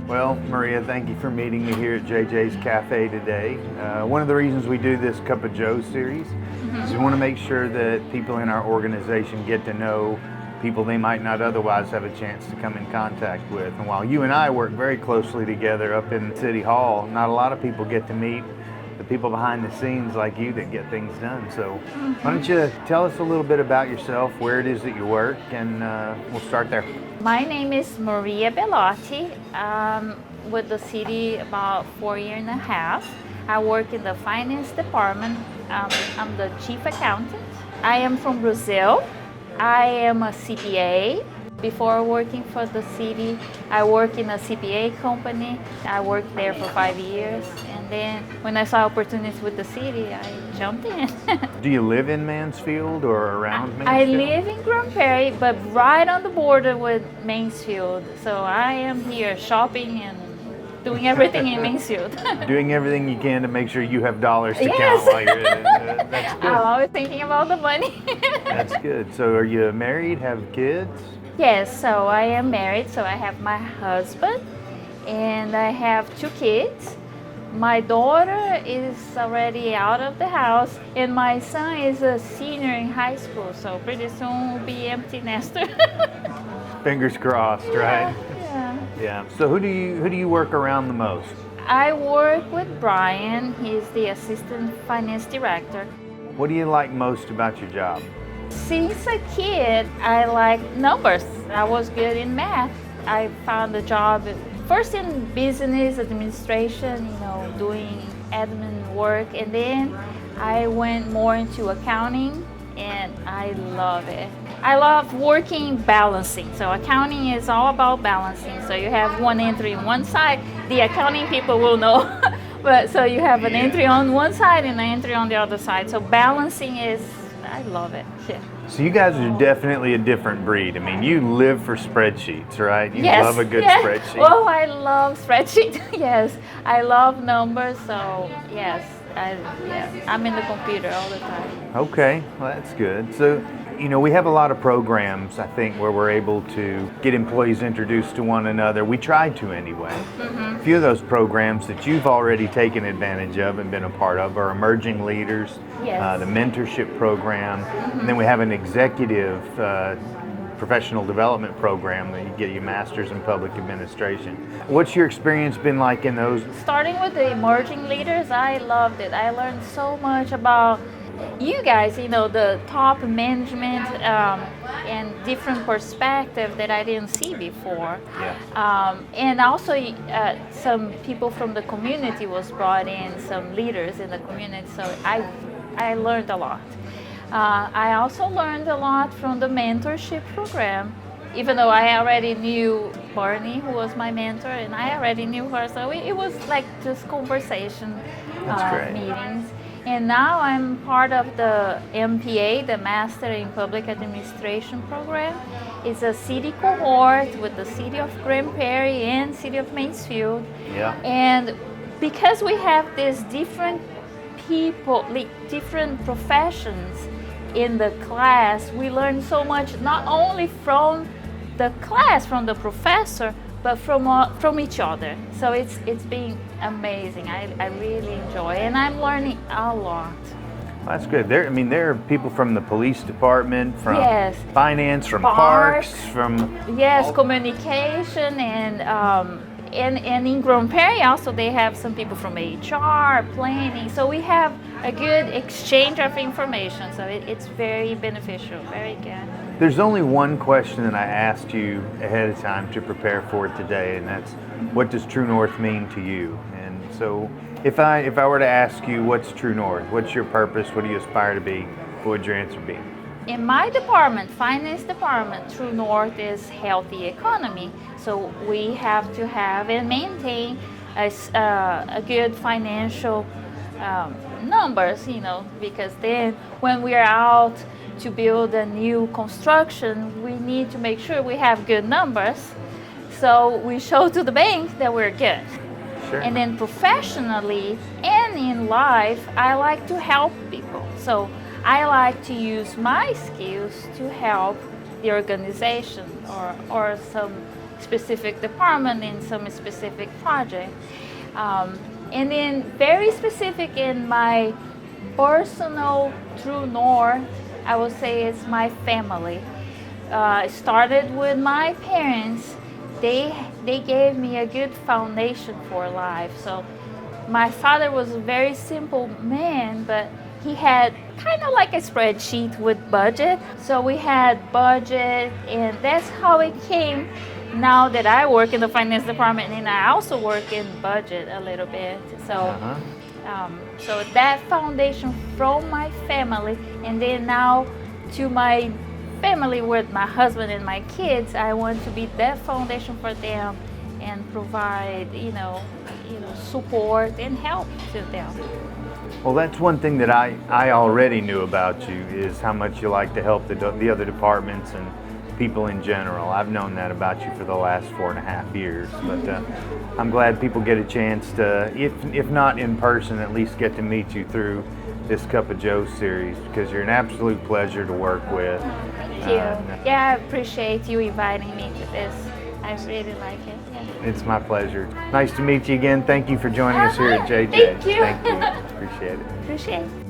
Well, Maria, thank you for meeting me here at JJ's Cafe today. One of the reasons we do this Cup of Joe series is we want to make sure that people in our organization get to know people they might not otherwise have a chance to come in contact with. And while you and I work very closely together up in City Hall, not a lot of people get to meet the people behind the scenes like you that get things done. So why don't you tell us a little bit about yourself, where it is that you work, and we'll start there. My name is Maria Belloti. I'm with the city about 4.5 years. I work in the finance department. I'm the chief accountant. I am from Brazil. I am a CPA. Before working for the city, I worked in a CPA company. I worked there for 5 years. And then when I saw opportunities with the city, I jumped in. Do you live in Mansfield or around Mansfield? I live in Grand Prairie, but right on the border with Mansfield. So I am here shopping and doing everything in Mansfield. Doing everything you can to make sure you have dollars to count while you're in it. That's good. I'm always thinking about the money. That's good. So are you married, have kids? Yes, so I am married, so I have my husband and I have 2 kids. My daughter is already out of the house and my son is a senior in high school, so pretty soon will be empty nester. Fingers crossed, right? Yeah. Yeah. So who do you work around the most? I work with Brian. He's the assistant finance director. What do you like most about your job? Since a kid, I like numbers. I was good in math. I found a job first in business administration, doing admin work, and then I went more into accounting, and I love it. I love working balancing. So accounting is all about balancing. So you have one entry on one side. The accounting people will know. But so you have an entry on one side and an entry on the other side. So balancing is, I love it. Yeah. So you guys are definitely a different breed. I mean, you live for spreadsheets, right? You Yes, love a good yeah. spreadsheet. Oh, I love spreadsheets. Yes, I love numbers. So yes, I'm in the computer all the time. Okay, well, that's good. So, we have a lot of programs, I think, where we're able to get employees introduced to one another. We try to anyway. A few of those programs that you've already taken advantage of and been a part of are Emerging Leaders, Yes. the mentorship program, and then we have an executive professional development program that you get your master's in public administration. What's your experience been like in those? Starting with the Emerging Leaders, I loved it. I learned so much about you guys, the top management and different perspective that I didn't see before. Yeah. And also some people from the community was brought in, some leaders in the community, so I learned a lot. I also learned a lot from the mentorship program, even though I already knew Barney, who was my mentor, and I already knew her, so it was like just conversation meetings. And now I'm part of the MPA, the Master in Public Administration program. It's a city cohort with the city of Grand Prairie and city of Mansfield. Yeah. And because we have these different people, like different professions in the class, we learn so much, not only from the class, from the professor, but from each other. So it's been amazing. I really enjoy it, and I'm learning a lot. Well, that's good. There are people from the police department, from Yes. finance, from parks, from Communication, and in Grand Prairie also they have some people from HR, planning. So we have a good exchange of information. So it's very beneficial, very good. There's only one question that I asked you ahead of time to prepare for today, and that's, what does True North mean to you? And so if I were to ask you, what's True North? What's your purpose? What do you aspire to be? What would your answer be? In my department, finance department, True North is healthy economy. So we have to have and maintain a good financial numbers, because then when we are out to build a new construction, we need to make sure we have good numbers. So we show to the bank that we're good. Sure. And then professionally and in life, I like to help people. So I like to use my skills to help the organization or some specific department in some specific project. And then very specific in my personal true north, I would say it's my family. It started with my parents. They gave me a good foundation for life. So my father was a very simple man, but he had kind of like a spreadsheet with budget. So we had budget, and that's how it came. Now that I work in the finance department, and I also work in budget a little bit. So, so that foundation from my family, and then now to my family with my husband and my kids, I want to be that foundation for them and provide, support and help to them. Well, that's one thing that I already knew about you, is how much you like to help the other departments and people in general. I've known that about you for the last 4.5 years, but I'm glad people get a chance to, if not in person, at least get to meet you through this Cup of Joe series, because you're an absolute pleasure to work with. Thank you. Yeah, I appreciate you inviting me to this. I really like it. Yeah. It's my pleasure. Nice to meet you again. Thank you for joining us here at JJ. Thank you. Thank you. Appreciate it. Appreciate it.